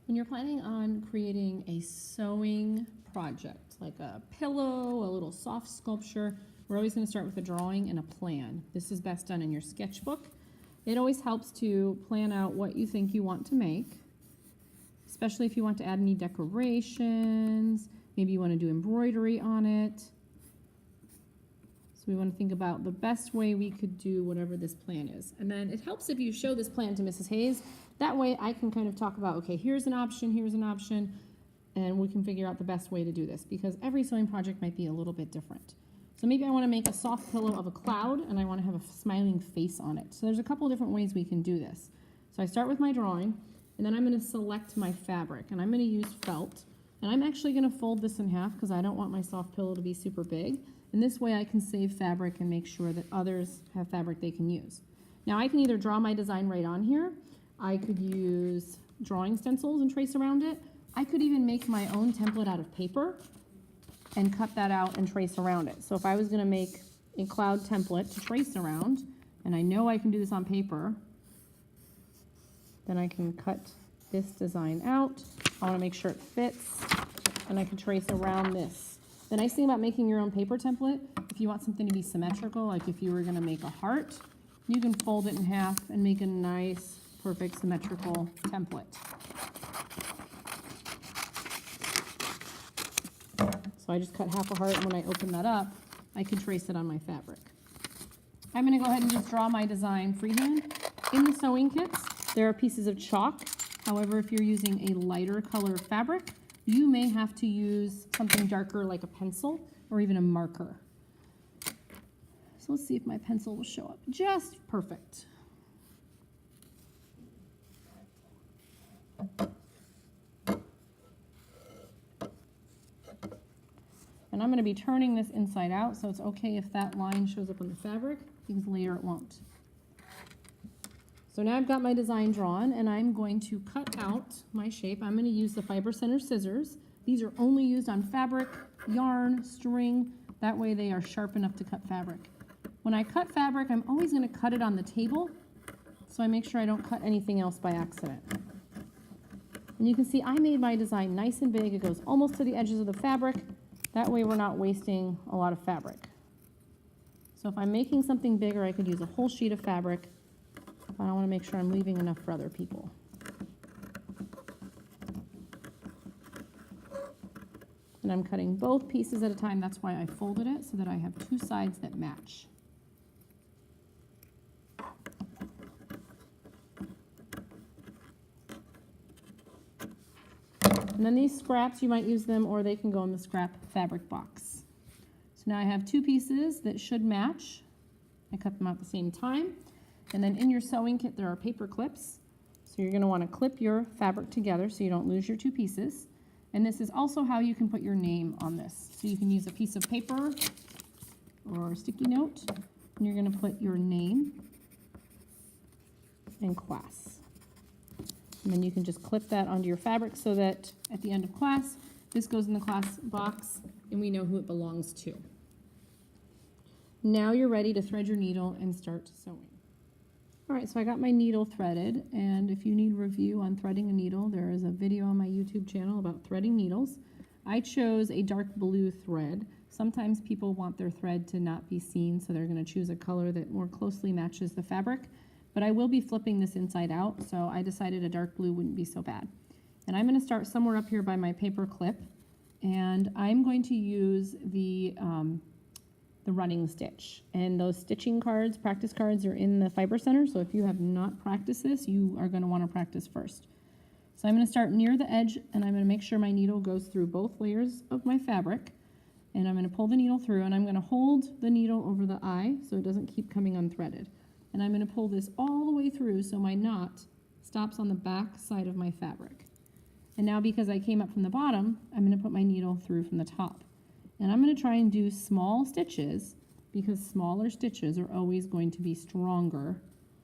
When you're planning on creating a sewing project, like a pillow, a little soft sculpture, we're always going to start with a drawing and a plan. This is best done in your sketchbook. It always helps to plan out what you think you want to make, especially if you want to add any decorations, maybe you want to do embroidery on it. So we want to think about the best way we could do whatever this plan is. And then it helps if you show this plan to Mrs. Hayes. That way I can kind of talk about, okay, here's an option, and we can figure out the best way to do this, because every sewing project might be a little bit different. So maybe I want to make a soft pillow of a cloud and I want to have a smiling face on it. So there's a couple different ways we can do this. So I start with my drawing, and then I'm going to select my fabric, and I'm going to use felt. And I'm actually going to fold this in half because I don't want my soft pillow to be super big. And this way I can save fabric and make sure that others have fabric they can use. Now I can either draw my design right on here. I could use drawing stencils and trace around it. I could even make my own template out of paper and cut that out and trace around it. So if I was going to make a cloud template to trace around, and I know I can do this on paper, then I can cut this design out. I want to make sure it fits, and I can trace around this. The nice thing about making your own paper template, if you want something to be symmetrical, like if you were going to make a heart, you can fold it in half and make a nice, perfect symmetrical template. So I just cut half a heart, and when I open that up, I can trace it on my fabric. I'm going to go ahead and just draw my design freehand. In the sewing kits, there are pieces of chalk. However, if you're using a lighter color fabric, you may have to use something darker like a pencil or even a marker. So let's see if my pencil will show up just perfect. And I'm going to be turning this inside out, so it's okay if that line shows up on the fabric, because later it won't. So now I've got my design drawn, and I'm going to cut out my shape. I'm going to use the fiber center scissors. These are only used on fabric, yarn, string. That way they are sharp enough to cut fabric. When I cut fabric, I'm always going to cut it on the table, so I make sure I don't cut anything else by accident. And you can see I made my design nice and big. It goes almost to the edges of the fabric. That way we're not wasting a lot of fabric. So if I'm making something bigger, I could use a whole sheet of fabric. I want to make sure I'm leaving enough for other people. And I'm cutting both pieces at a time. That's why I folded it, so that I have two sides that match. And then these scraps, you might use them, or they can go in the scrap fabric box. So now I have two pieces that should match. I cut them out at the same time. And then in your sewing kit, there are paper clips. So you're going to want to clip your fabric together so you don't lose your two pieces. And this is also how you can put your name on this. So you can use a piece of paper or a sticky note, and you're going to put your name and class. And then you can just clip that onto your fabric so that at the end of class, this goes in the class box and we know who it belongs to. Now you're ready to thread your needle and start sewing. All right, so I got my needle threaded, and if you need review on threading a needle, there is a video on my YouTube channel about threading needles. I chose a dark blue thread. Sometimes people want their thread to not be seen, so they're going to choose a color that more closely matches the fabric. But I will be flipping this inside out, so I decided a dark blue wouldn't be so bad. And I'm going to start somewhere up here by my paper clip, and I'm going to use the running stitch. And those stitching cards, practice cards, are in the Fiber Center, so if you have not practiced this, you are going to want to practice first. So I'm going to start near the edge, and I'm going to make sure my needle goes through both layers of my fabric, and I'm going to pull the needle through, and I'm going to hold the needle over the eye so it doesn't keep coming unthreaded. And I'm going to pull this all the way through so my knot stops on the back side of my fabric. And now, because I came up from the bottom, I'm going to put my needle through from the top. And I'm going to try and do small stitches, because smaller stitches are always going to be stronger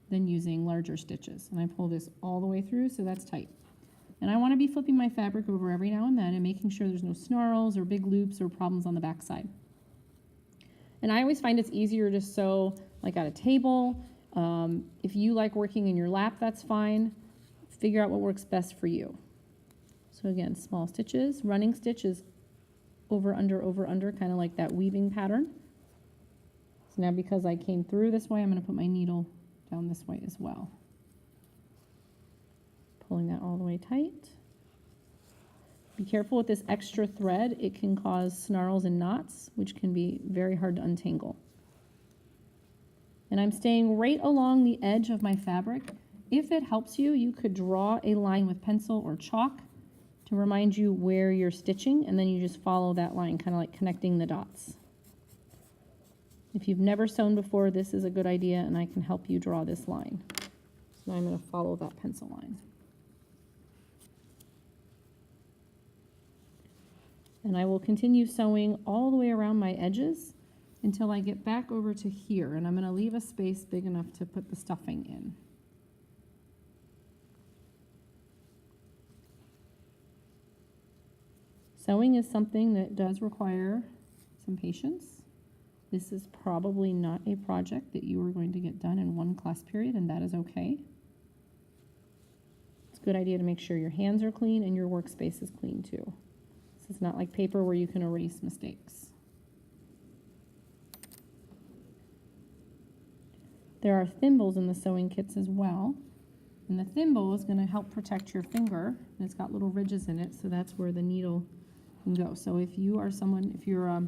than using larger stitches. And I pull this all the way through, so that's tight. And I want to be flipping my fabric over every now and then and making sure there's no snarls or big loops or problems on the back side. And I always find it's easier to sew like at a table. If you like working in your lap, that's fine. Figure out what works best for you. So again, small stitches. Running stitch is over, under, kind of like that weaving pattern. So now because I came through this way, I'm going to put my needle down this way as well. Pulling that all the way tight. Be careful with this extra thread. It can cause snarls and knots, which can be very hard to untangle. And I'm staying right along the edge of my fabric. If it helps you, you could draw a line with pencil or chalk to remind you where you're stitching, and then you just follow that line, kind of like connecting the dots. If you've never sewn before, this is a good idea, and I can help you draw this line. So now I'm going to follow that pencil line. And I will continue sewing all the way around my edges until I get back over to here, and I'm going to leave a space big enough to put the stuffing in. Sewing is something that does require some patience. This is probably not a project that you are going to get done in one class period, and that is okay. It's a good idea to make sure your hands are clean and your workspace is clean too. This is not like paper where you can erase mistakes. There are thimbles in the sewing kits as well, and the thimble is going to help protect your finger, and it's got little ridges in it, so that's where the needle can go. So if you are someone, if you're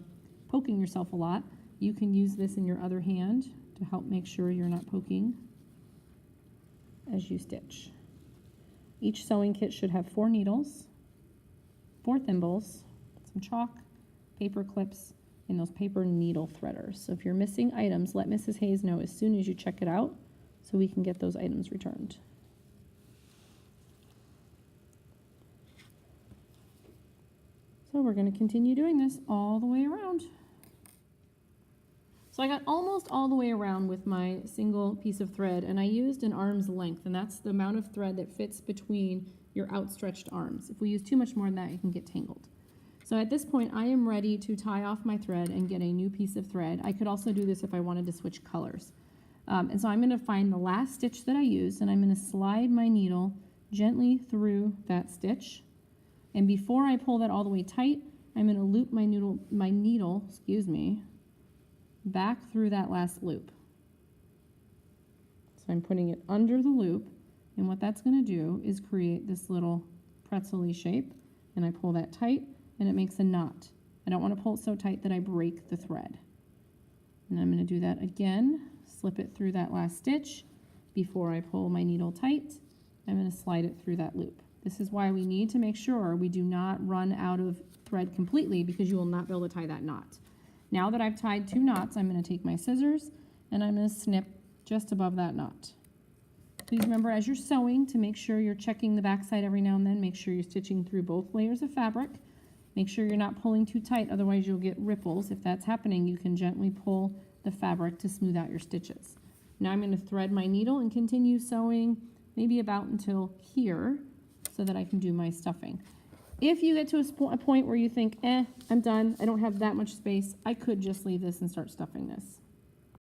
poking yourself a lot, you can use this in your other hand to help make sure you're not poking as you stitch. Each sewing kit should have 4 needles, 4 thimbles, some chalk, paper clips, and those paper needle threaders. So if you're missing items, let Mrs. Hayes know as soon as you check it out so we can get those items returned. So we're going to continue doing this all the way around. So I got almost all the way around with my single piece of thread, and I used an arm's length, and that's the amount of thread that fits between your outstretched arms. If we use too much more than that, it can get tangled. So at this point, I am ready to tie off my thread and get a new piece of thread. I could also do this if I wanted to switch colors. And so I'm going to find the last stitch that I used, and I'm going to slide my needle gently through that stitch. And before I pull that all the way tight, I'm going to loop my needle, back through that last loop. So I'm putting it under the loop, and what that's going to do is create this little pretzel-y shape, and I pull that tight, and it makes a knot. I don't want to pull it so tight that I break the thread. And I'm going to do that again, slip it through that last stitch. Before I pull my needle tight, I'm going to slide it through that loop. This is why we need to make sure we do not run out of thread completely, because you will not be able to tie that knot. Now that I've tied 2 knots, I'm going to take my scissors and I'm going to snip just above that knot. Please remember as you're sewing to make sure you're checking the back side every now and then. Make sure you're stitching through both layers of fabric. Make sure you're not pulling too tight, otherwise you'll get ripples. If that's happening, you can gently pull the fabric to smooth out your stitches. Now I'm going to thread my needle and continue sewing maybe about until here so that I can do my stuffing. If you get to a point where you think, I'm done, I don't have that much space, I could just leave this and start stuffing this.